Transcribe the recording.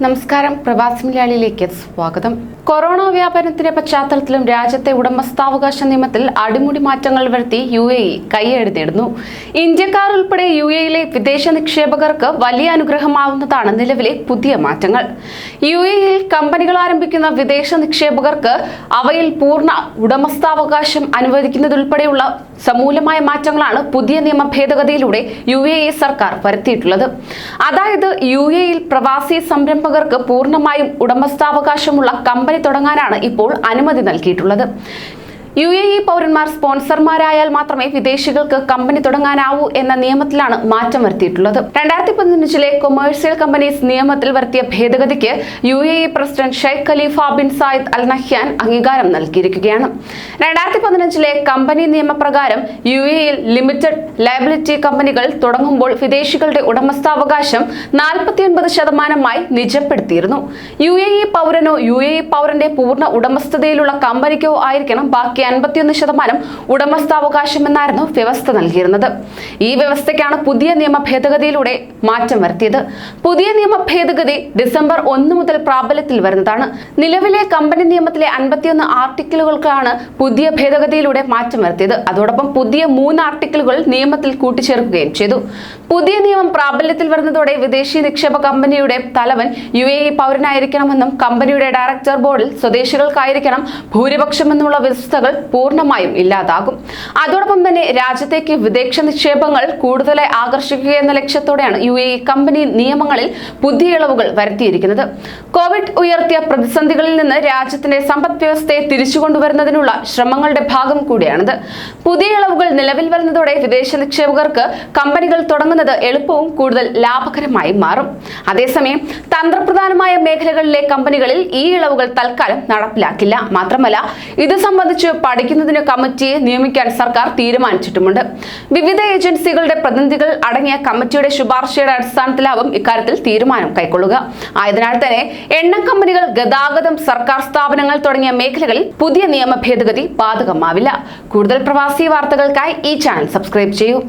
നമസ്കാരം, പ്രവാസി മലയാളിയിലേക്ക് സ്വാഗതം. കൊറോണ വ്യാപനത്തിന്റെ പശ്ചാത്തലത്തിലും രാജ്യത്തെ ഉടമസ്ഥാവകാശ നിയമത്തിൽ അടിമുടി മാറ്റങ്ങൾ വരുത്തി UAE കൈയെഴുതിയിടുന്നു. ഇന്ത്യക്കാർ ഉൾപ്പെടെ UAEയിലെ വിദേശ നിക്ഷേപകർക്ക് വലിയ അനുഗ്രഹമാവുന്നതാണ് നിലവിലെ പുതിയ മാറ്റങ്ങൾ. UAEയിൽ കമ്പനികൾ ആരംഭിക്കുന്ന വിദേശ നിക്ഷേപകർക്ക് അവയിൽ പൂർണ്ണ ഉടമസ്ഥാവകാശം അനുവദിക്കുന്നതുൾപ്പെടെയുള്ള സമൂലമായ മാറ്റങ്ങളാണ് പുതിയ നിയമ ഭേദഗതിയിലൂടെ UAE സർക്കാർ വരുത്തിയിട്ടുള്ളത്. അതായത് UAEയിൽ പ്രവാസി സംരംഭകർക്ക് പൂർണ്ണമായും ഉടമസ്ഥാവകാശമുള്ള കമ്പനി തുടങ്ങാനാണ് ഇപ്പോൾ അനുമതി നൽകിയിട്ടുള്ളത്. UAE പൗരന്മാർ സ്പോൺസർമാരായാൽ മാത്രമേ വിദേശികൾക്ക് കമ്പനി തുടങ്ങാനാവൂ എന്ന നിയമത്തിലാണ് മാറ്റം വരുത്തിയിട്ടുള്ളത്. 2015 കൊമേഴ്സ്യൽ കമ്പനീസ് നിയമത്തിൽ വരുത്തിയ ഭേദഗതിക്ക് UAE president Sheikh Khalifa bin Zayed Al Nahyan അംഗീകാരം നൽകിയിരിക്കുകയാണ്. 2015 കമ്പനി നിയമപ്രകാരം UAEയിൽ ലിമിറ്റഡ് ലയബിലിറ്റി കമ്പനികൾ തുടങ്ങുമ്പോൾ വിദേശികളുടെ ഉടമസ്ഥാവകാശം 49% നിജപ്പെടുത്തിയിരുന്നു. UAE പൗരനോ UAE പൗരന്റെ പൂർണ്ണ ഉടമസ്ഥതയിലുള്ള കമ്പനിക്കോ ആയിരിക്കണം ബാക്കി 51% ഉടമസ്ഥാവകാശമെന്നായിരുന്നു വ്യവസ്ഥ നൽകിയിരുന്നത്. ഈ വ്യവസ്ഥയ്ക്കാണ് പുതിയ നിയമ ഭേദഗതിയിലൂടെ മാറ്റം വരുത്തിയത്. പുതിയ നിയമ ഭേദഗതി ഡിസംബർ 1 മുതൽ പ്രാബല്യത്തിൽ വരുന്നതാണ്. നിലവിലെ കമ്പനി നിയമത്തിലെ 51 ആർട്ടിക്കിളുകൾക്കാണ് പുതിയ ഭേദഗതിയിലൂടെ മാറ്റം വരുത്തിയത്. അതോടൊപ്പം പുതിയ 3 ആർട്ടിക്കിളുകൾ നിയമത്തിൽ കൂട്ടിച്ചേർക്കുകയും ചെയ്തു. പുതിയ നിയമം പ്രാബല്യത്തിൽ വരുന്നതോടെ വിദേശി നിക്ഷേപ കമ്പനിയുടെ തലവൻ UAE പൗരനായിരിക്കണമെന്നും കമ്പനിയുടെ ഡയറക്ടർ ബോർഡിൽ സ്വദേശികൾക്കായിരിക്കണം ഭൂരിപക്ഷമെന്നുമുള്ള വ്യവസ്ഥകൾ പൂർണ്ണമായും ഇല്ലാതാകും. അതോടൊപ്പം തന്നെ രാജ്യത്തേക്ക് വിദേശ നിക്ഷേപങ്ങൾ കൂടുതലായി ആകർഷിക്കുക എന്ന ലക്ഷ്യത്തോടെയാണ് UAE കമ്പനി നിയമങ്ങളിൽ പുതിയ ഇളവുകൾ വരുത്തിയിരിക്കുന്നത്. കോവിഡ് ഉയർത്തിയ പ്രതിസന്ധികളിൽ നിന്ന് രാജ്യത്തിന്റെ സമ്പദ് വ്യവസ്ഥയെ തിരിച്ചുകൊണ്ടുവരുന്നതിനുള്ള ശ്രമങ്ങളുടെ ഭാഗം കൂടിയാണിത്. പുതിയ ഇളവുകൾ നിലവിൽ വരുന്നതോടെ വിദേശ നിക്ഷേപകർക്ക് കമ്പനികൾ തുടങ്ങുന്നത് എളുപ്പവും കൂടുതൽ ലാഭകരമായി മാറും. അതേസമയം തന്ത്രപ്രധാനമായ മേഖലകളിലെ കമ്പനികളിൽ ഈ ഇളവുകൾ തൽക്കാലം നടപ്പിലാക്കില്ല. മാത്രമല്ല, ഇത് സംബന്ധിച്ച് പഠിക്കുന്നതിന് കമ്മിറ്റിയെ നിയമിക്കാൻ സർക്കാർ തീരുമാനിച്ചിട്ടുമുണ്ട്. വിവിധ ഏജൻസികളുടെ പ്രതിനിധികൾ അടങ്ങിയ കമ്മിറ്റിയുടെ ശുപാർശയുടെ അടിസ്ഥാനത്തിലാവും ഇക്കാര്യത്തിൽ തീരുമാനം കൈക്കൊള്ളുക. ആയതിനാൽ തന്നെ എണ്ണ കമ്പനികൾ, ഗതാഗതം, സർക്കാർ സ്ഥാപനങ്ങൾ തുടങ്ങിയ മേഖലകളിൽ പുതിയ നിയമ ഭേദഗതി ബാധകമാവില്ല. കൂടുതൽ പ്രവാസി വാർത്തകൾക്കായി ഈ ചാനൽ സബ്സ്ക്രൈബ് ചെയ്യൂ.